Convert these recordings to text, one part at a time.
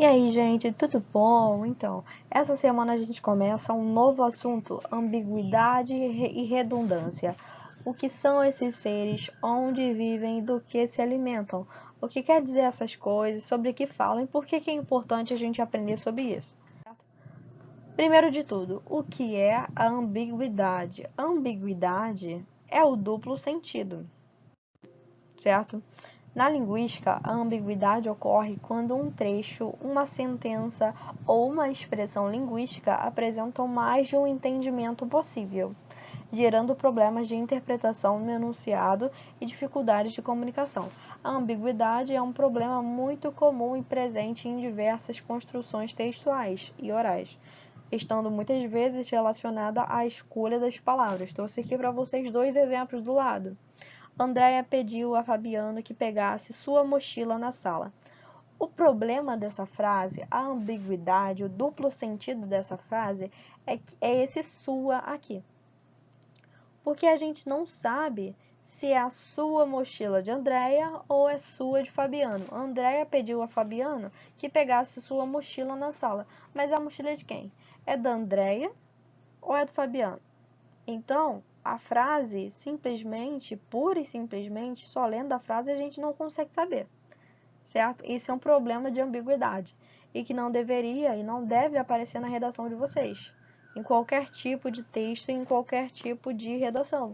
E aí, gente, tudo bom? Então, essa semana a gente começa um novo assunto: ambiguidade e redundância. O que são esses seres, onde vivem, do que se alimentam? O que quer dizer essas coisas, sobre o que falam e por que é importante a gente aprender sobre isso? Primeiro de tudo, o que é a ambiguidade? A ambiguidade é o duplo sentido, certo? Na linguística, a ambiguidade ocorre quando um trecho, uma sentença ou uma expressão linguística apresentam mais de um entendimento possível, gerando problemas de interpretação no enunciado e dificuldades de comunicação. A ambiguidade é um problema muito comum e presente em diversas construções textuais e orais, estando muitas vezes relacionada à escolha das palavras. Trouxe aqui para vocês dois exemplos do lado. Andréia pediu a Fabiano que pegasse sua mochila na sala. O problema dessa frase, a ambiguidade, o duplo sentido dessa frase é esse sua aqui. Porque a gente não sabe se é a sua mochila de Andréia ou é sua de Fabiano. Andréia pediu a Fabiano que pegasse sua mochila na sala. Mas a mochila é de quem? É da Andréia ou é do Fabiano? Então, a frase simplesmente, pura e simplesmente, só lendo a frase a gente não consegue saber, certo? Isso é um problema de ambiguidade e que não deveria e não deve aparecer na redação de vocês, em qualquer tipo de texto, em qualquer tipo de redação.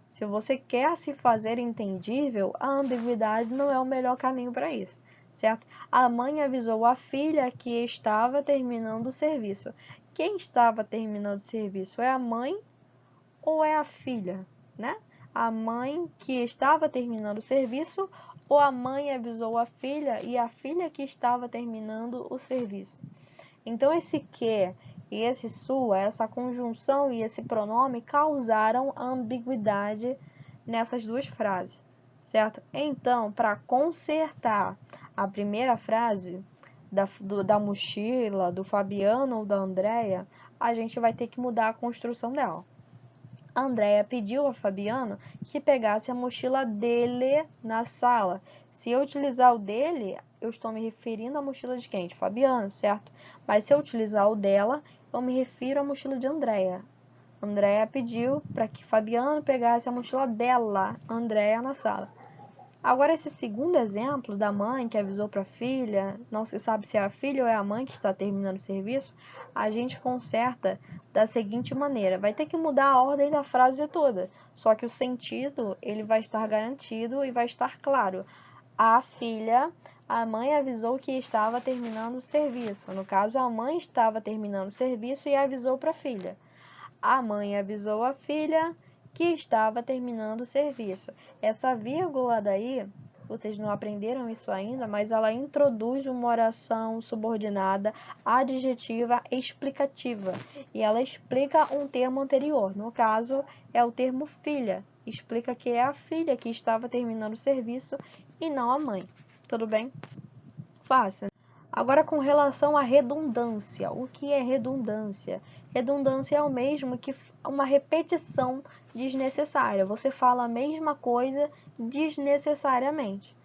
Se você quer se fazer entendível, a ambiguidade não é o melhor caminho para isso, certo? A mãe avisou a filha que estava terminando o serviço. Quem estava terminando o serviço é a mãe ou é a filha, né? A mãe que estava terminando o serviço ou a mãe avisou a filha e a filha que estava terminando o serviço. Então, esse que e esse sua, essa conjunção e esse pronome causaram ambiguidade nessas duas frases, certo? Então, para consertar a primeira frase da mochila, do Fabiano ou da Andréia, a gente vai ter que mudar a construção dela. A Andréia pediu a Fabiano que pegasse a mochila dele na sala. Se eu utilizar o dele, eu estou me referindo à mochila de quem? De Fabiano, certo? Mas se eu utilizar o dela, eu me refiro à mochila de Andréia. Andréia pediu para que Fabiano pegasse a mochila dela, Andréia, na sala. Agora, esse segundo exemplo da mãe que avisou para a filha, não se sabe se é a filha ou é a mãe que está terminando o serviço, a gente conserta da seguinte maneira: vai ter que mudar a ordem da frase toda, só que o sentido ele vai estar garantido e vai estar claro. A filha, a mãe avisou que estava terminando o serviço. No caso, a mãe estava terminando o serviço e avisou para a filha. A mãe avisou a filha que estava terminando o serviço. Essa vírgula daí, vocês não aprenderam isso ainda, mas ela introduz uma oração subordinada adjetiva explicativa. E ela explica um termo anterior. No caso, é o termo filha. Explica que é a filha que estava terminando o serviço e não a mãe. Tudo bem? Fácil. Agora, com relação à redundância. O que é redundância? Redundância é o mesmo que uma repetição desnecessária. Você fala a mesma coisa desnecessariamente.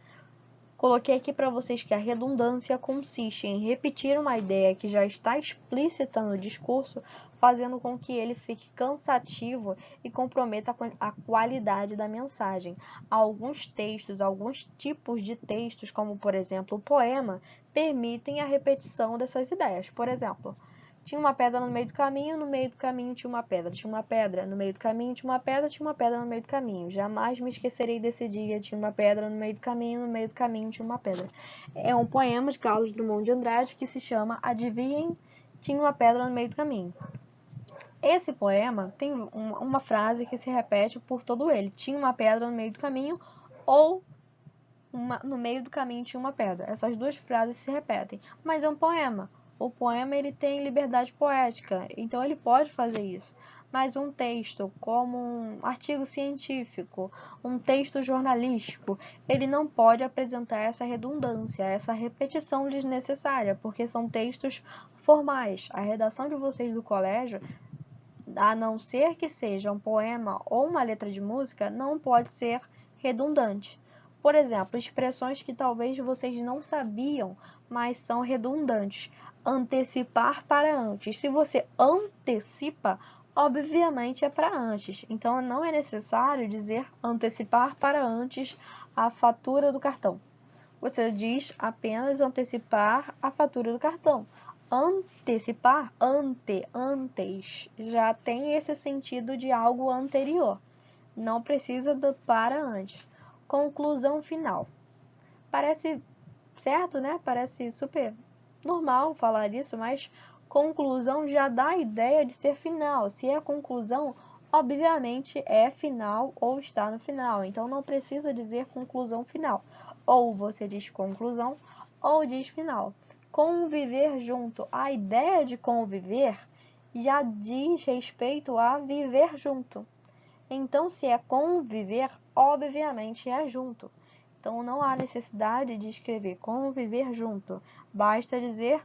Coloquei aqui para vocês que a redundância consiste em repetir uma ideia que já está explícita no discurso, fazendo com que ele fique cansativo e comprometa a qualidade da mensagem. Alguns textos, alguns tipos de textos, como por exemplo o poema, permitem a repetição dessas ideias. Por exemplo, tinha uma pedra no meio do caminho, no meio do caminho tinha uma pedra. Tinha uma pedra no meio do caminho, tinha uma pedra, tinha uma pedra no meio do caminho. Jamais me esquecerei desse dia. Tinha uma pedra no meio do caminho, no meio do caminho tinha uma pedra. É um poema de Carlos Drummond de Andrade que se chama Adivinhem, tinha uma pedra no meio do caminho. Esse poema tem uma frase que se repete por todo ele. Tinha uma pedra no meio do caminho ou no meio do caminho tinha uma pedra. Essas duas frases se repetem, mas é um poema. O poema ele tem liberdade poética, então ele pode fazer isso. Mas um texto, como um artigo científico, um texto jornalístico, ele não pode apresentar essa redundância, essa repetição desnecessária, porque são textos formais. A redação de vocês do colégio, a não ser que seja um poema ou uma letra de música, não pode ser redundante. Por exemplo, expressões que talvez vocês não sabiam, mas são redundantes. Antecipar para antes. Se você antecipa, obviamente é para antes. Então, não é necessário dizer antecipar para antes a fatura do cartão. Você diz apenas antecipar a fatura do cartão. Antecipar, antes, já tem esse sentido de algo anterior. Não precisa do para antes. Conclusão final. Parece certo, né? Parece super normal falar isso, mas conclusão já dá a ideia de ser final. Se é conclusão, obviamente é final ou está no final. Então não precisa dizer conclusão final. Ou você diz conclusão ou diz final. Conviver junto. A ideia de conviver já diz respeito a viver junto. Então, se é conviver, obviamente é junto. Então, não há necessidade de escrever conviver junto. Basta dizer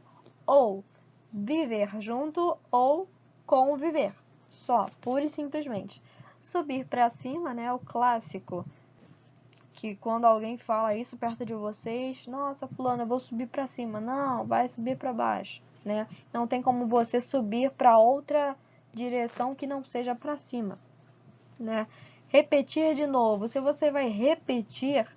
ou viver junto ou conviver. Só, pura e simplesmente. Subir para cima, né, é o clássico. Que quando alguém fala isso perto de vocês, nossa, fulano, eu vou subir para cima. Não, vai subir para baixo, né? Não tem como você subir para outra direção que não seja para cima, né? Repetir de novo. Se você vai repetir,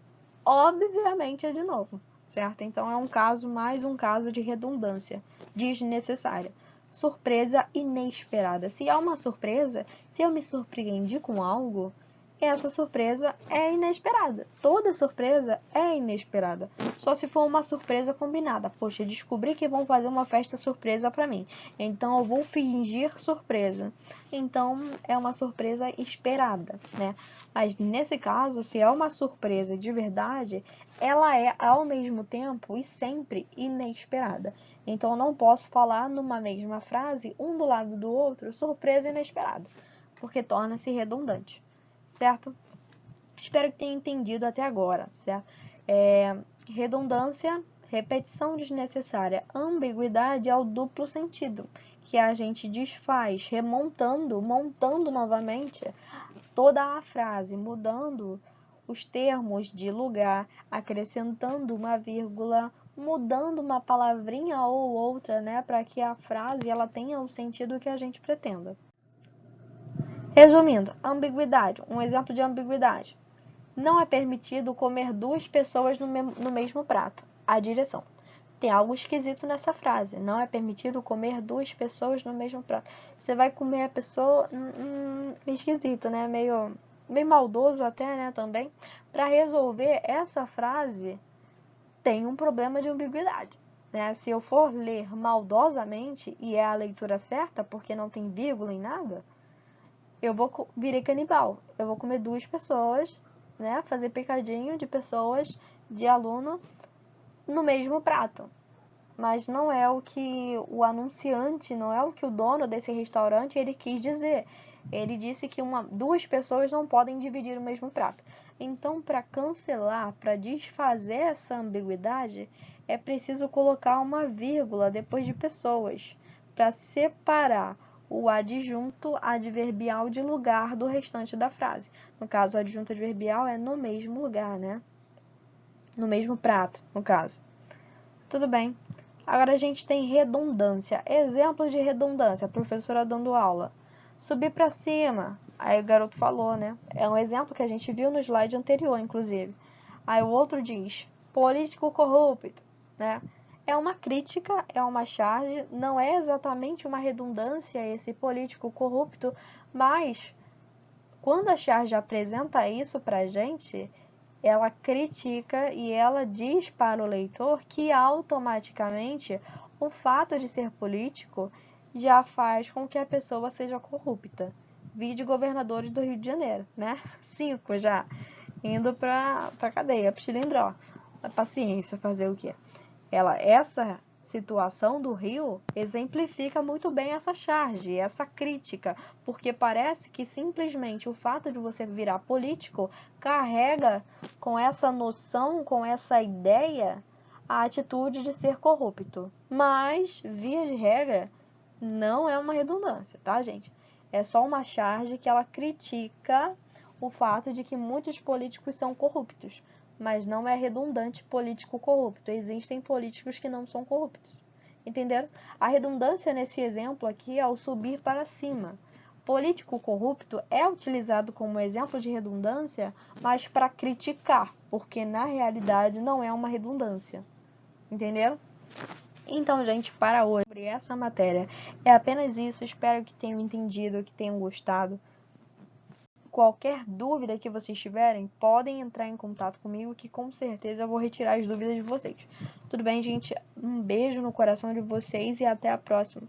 obviamente é de novo, certo? Então é um caso, mais um caso de redundância desnecessária. Surpresa inesperada. Se há uma surpresa, se eu me surpreendi com algo, essa surpresa é inesperada. Toda surpresa é inesperada. Só se for uma surpresa combinada. Poxa, descobri que vão fazer uma festa surpresa para mim. Então eu vou fingir surpresa. Então é uma surpresa esperada, né? Mas nesse caso, se é uma surpresa de verdade, ela é ao mesmo tempo e sempre inesperada. Então eu não posso falar numa mesma frase, um do lado do outro, surpresa inesperada, porque torna-se redundante. Certo? Espero que tenha entendido até agora, certo? Redundância, repetição desnecessária, ambiguidade é o duplo sentido, que a gente desfaz, montando novamente toda a frase, mudando os termos de lugar, acrescentando uma vírgula, mudando uma palavrinha ou outra, né, para que a frase ela tenha o sentido que a gente pretenda. Resumindo, ambiguidade. Um exemplo de ambiguidade. Não é permitido comer duas pessoas no mesmo prato. A direção. Tem algo esquisito nessa frase. Não é permitido comer duas pessoas no mesmo prato. Você vai comer a pessoa... esquisito, né? Meio maldoso até, né? Também. Para resolver essa frase, tem um problema de ambiguidade. Né? Se eu for ler maldosamente, e é a leitura certa, porque não tem vírgula em nada... virei canibal. Eu vou comer duas pessoas, né? Fazer picadinho de pessoas, de aluno, no mesmo prato. Mas não é o que o anunciante, não é o que o dono desse restaurante ele quis dizer. Ele disse que duas pessoas não podem dividir o mesmo prato. Então, para cancelar, para desfazer essa ambiguidade, é preciso colocar uma vírgula depois de pessoas, para separar o adjunto adverbial de lugar do restante da frase. No caso, o adjunto adverbial é no mesmo lugar, né? No mesmo prato, no caso. Tudo bem. Agora a gente tem redundância. Exemplos de redundância. A professora dando aula. Subir para cima. Aí o garoto falou, né? É um exemplo que a gente viu no slide anterior, inclusive. Aí o outro diz, político corrupto, né? É uma crítica, é uma charge, não é exatamente uma redundância esse político corrupto, mas quando a charge apresenta isso para a gente, ela critica e ela diz para o leitor que automaticamente o fato de ser político já faz com que a pessoa seja corrupta. Vide governadores do Rio de Janeiro, né? 5 já, indo para a cadeia, para o cilindró. Paciência, fazer o quê? Essa situação do Rio exemplifica muito bem essa charge, essa crítica, porque parece que simplesmente o fato de você virar político carrega com essa noção, com essa ideia, a atitude de ser corrupto. Mas, via de regra, não é uma redundância, tá, gente? É só uma charge que ela critica o fato de que muitos políticos são corruptos. mas não é redundante político corrupto. Existem políticos que não são corruptos. Entenderam? A redundância nesse exemplo aqui é o subir para cima. Político corrupto é utilizado como exemplo de redundância, mas para criticar, porque na realidade não é uma redundância. Entenderam? Então, gente, para hoje, sobre essa matéria, é apenas isso. Espero que tenham entendido, que tenham gostado. Qualquer dúvida que vocês tiverem, podem entrar em contato comigo, que com certeza eu vou retirar as dúvidas de vocês. Tudo bem, gente? Um beijo no coração de vocês e até a próxima.